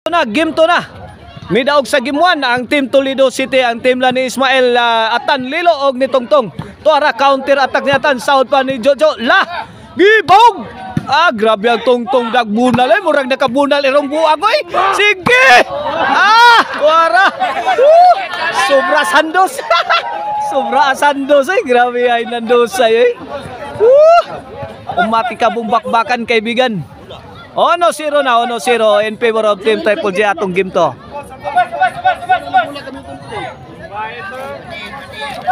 Na, game to na. Midaog sa game 1 ang Team Toledo City, ang team la ni Ismael Atan Lilo og ni Tongtong. Tuara counter attack ni Atan, sahod pa ni Jojo. La, gibog. Grabe ang Tongtong dagbunal eh, murag nakabunal irong buag oy. Sige. Tuara. Sobra sandos. Sobra sandos eh, grabe ay nandosay eh. Umati ka bumbakbakan kaibigan. 1-0 na, 1-0 in favor of Team Triple J atong game to.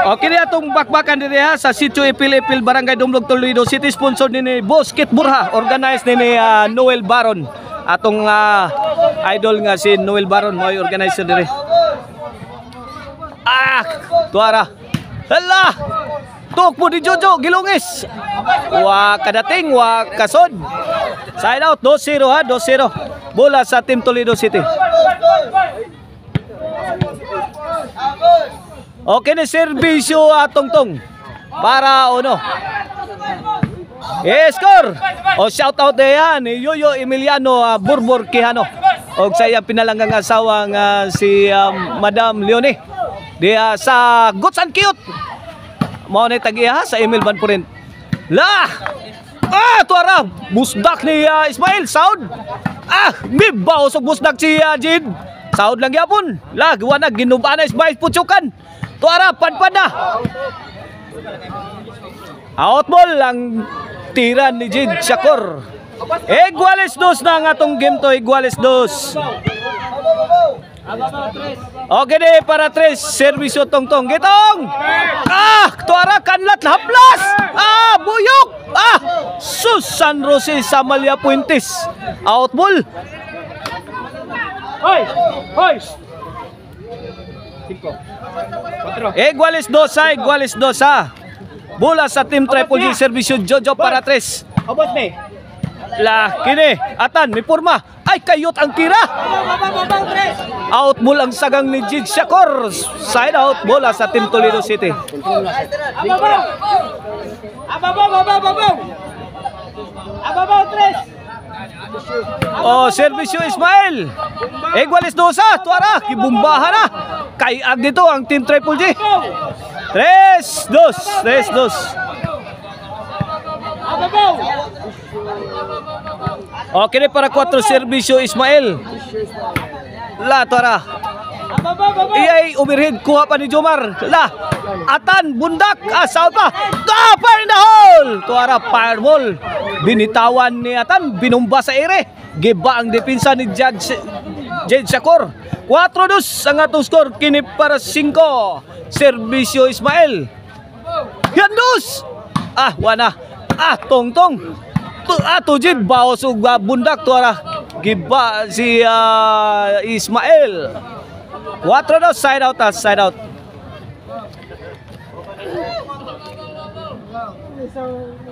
Okay na atong bakbakan din ha sa Sitio Ipil-Ipil, Barangay Dumlog, Toledo City. Sponsor ni Boskit Burha, organized ni Noel Baron. Atong idol nga si Noel Baron, mo'y organizer din. Tuara. Hala! Tuk po di Jojo, gilungis. Wa kadating, wa kasod. Side out, 2-0 ha, 2-0. Bola sa Team Toledo City. Okay na serbisyo Tongtong. Para ono. Score! Shout out na yan ni Yoyo Emiliano Burbor Quijano. O sa iyang pinalanggang asawang si Madam Leone. Diya sa Goods and Cute. Mao na tagiha sa Emil Banpurin. La! Tuara! Busdak ni Ismael. Sound! Mibaw sa busdak si Jid. Sound lang yapon. La, gawa na. Ginuba na Ismael. Putsukan. Tuara, padpad na. Out ball ang tiran ni Jid Shakur. Iguales 2 na ang atong game to. Iguales 2. Okay de para 3. Servisyo Tongtong. Gitong! Tuara kanlat haplas! Buyok! San Jose Samalia Puentes. Out ball. Hoy! Iguales 2, iguales 2. Bola sa Team Triple J. Servisyo Jojo para 3. Abot me. La, kini, Atan, may porma. Ay, kayot ang tira. Out ball ang sagang ni Jid Shakur. Side out, bola sa Team Toledo City. Ababaw, 3. Servisyo Ismael. Iguales 2, tuara, kibumbahan na. Kayag dito ang Team Triple J. 3-2. Okay na para 4. Servisyo Ismael. La, tuara. Iyay overhead, kuha pa ni Jomar. La, Atan, bundak. Sahod pa. Fire in the hole. Tuara, fireball. Binitawan ni Atan, binumba sa ere. Giba ang depensa ni Jed Shakur. 4-2 ang atong score. Kini para 5. Servisyo Ismael. Yan 2. Wana. Tongtong. Tujid bawas ug bundak tuara. Giba si Ismael. 4-2 side out, side out.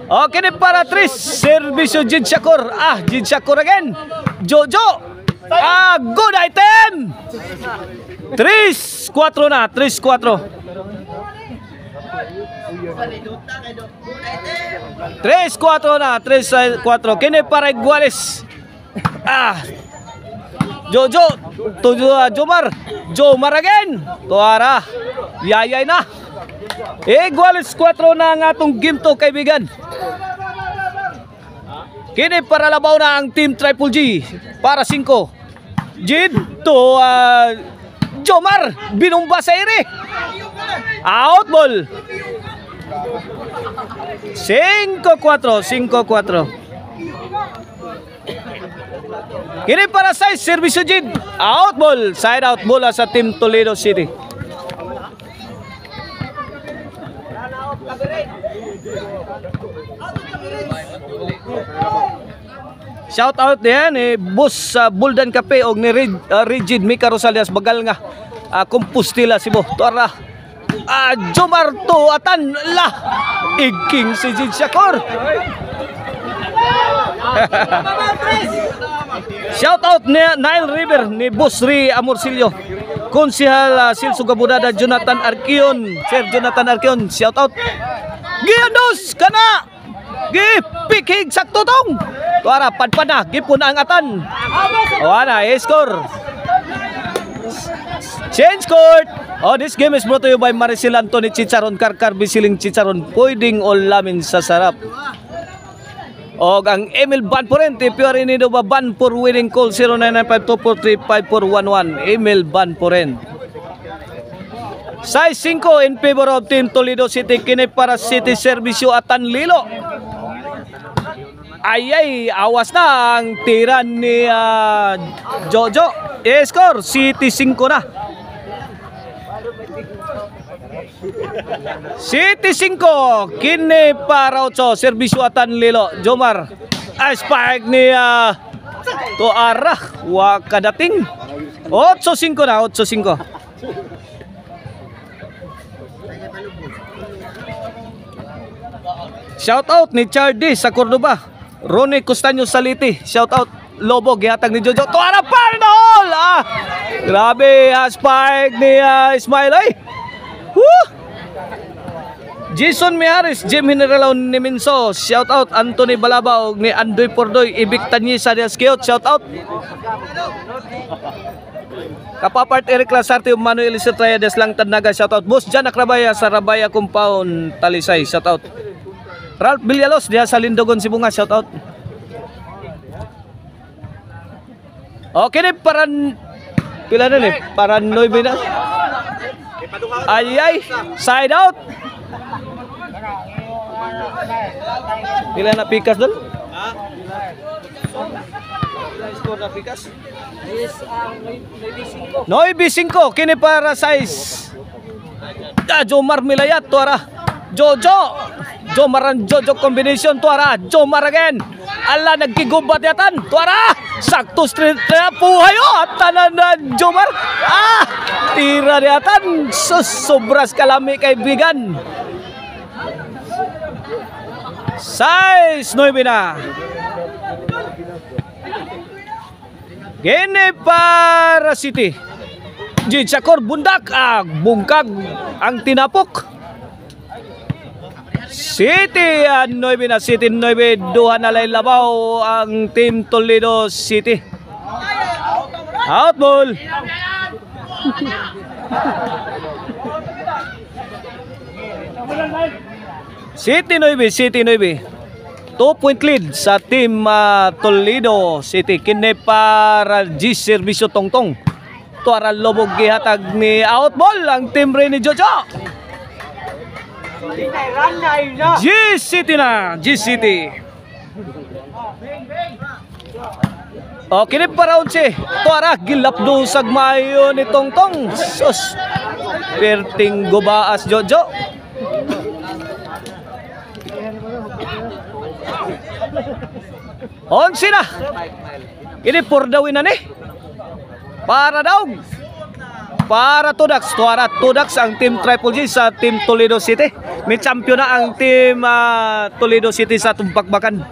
Okay na para 3. Servisyo Jid Shakur. Jid Shakur again. Jojo. Good item. 3-4 na. 3-4. 3-4 na. 3-4. Kini para iguales. Jojo. Jomar. Jomar again. Tuara. Yayay na. Iguales 4 na ang atong game to kaibigan. Kini para labaw na ang Team Triple G. Para 5. Jid to Jomar. Binumba sa ere. Out ball. 5-4. 5-4. Kini para 6. Servisyo Jid. Out ball. Side out bola sa Team Toledo City. Shout out din Boss Buldan Cafe og ni Rigid Mika Rosalias bagal nga Compostela Cebu. Tuara Jomar to Atan la igking si Jid Shakur. Shout out ni Nile River ni Boss Ri Amorcillo. Konsehal Silso Gabudada Jonathan Arquion. Sir Jonathan Arquion, shout out. Giandos kana. Gipikig sakto tong. Tuara padpad na gipon ang Atan. Wala score. Change court. Oh, this game is brought to you by Maricel Anthony Chicharon Karkar Bisiling Chicharon. Pwedeng ulamin sa sarap. Og ang Emil Banporente, pure inido ba Banpor winning call 0995243541. Emil Banporente. Size 5 in favor of Team Toledo City. Kini para City Servicio Atan Lilo. Ayay, awas na ang tira ni Jojo. Score, City 5 na. City 5, kini para 8, Servicio Atan Lilo. Jomar, spike ni Tuara, wakadating. 8-5 na, 8-5. Shout out ni Chardy sa Cordoba. Ronnie Costaño Saliti, shout out. Lobo, gihatag ni Jojo. Tuara Parnol! Grabe, spike ni Ismail. Ay! Woo! Jason Miharis, Jim Generalao ni Minso, shout out. Anthony Balabaw ni Andoy Pordoy, Ibik Tanyi sa Diaskeot, shout out. Kapapart Eric Lasarte, Manuel Isitraya Deslang Tadnaga, shout out. Boss Jan Akrabaya sa Rabaya Compound Talisay, shout out. Ralph Villalos diya sa Lindogon Sibunga, shout out. Okay ni paran pila na ni paran 9 na. Ay side out. Pila na pikas doon? Score na pikas. 9-5 kini para size. Jomar Milayat tuara. Jojo. Jomaran Jojo combination tuara. Jomar again. Ala nagkigubat yatan. Tuara. Sakto straight na puhayo. Tanan na Jomar. Tira yatan. Sobras kalami kaibigan. Size 9 na. Gini para City. Jitsakor bundak. Bungkag ang tinapok. City 9 na. City 9. Duha na lay labaw ang Team Toledo City. Out ball. City 9. City 9. 2-point lead sa Team Toledo City. Kini para G Servicio Tongtong. Tuara Lobog gihatag ni out ball ang team rin ni Jojo. G City na. G City. O kini para 11. Tuara gilapdo sagmayo ni Tongtong. Sus. Perting gubaas Jojo. Onsi na. Ini for the win na ni. Para daw. Para Tudax. Tuara Tudax ang Team Triple G sa Team Toledo City. May champion na ang Team Toledo City sa tumpakbakan.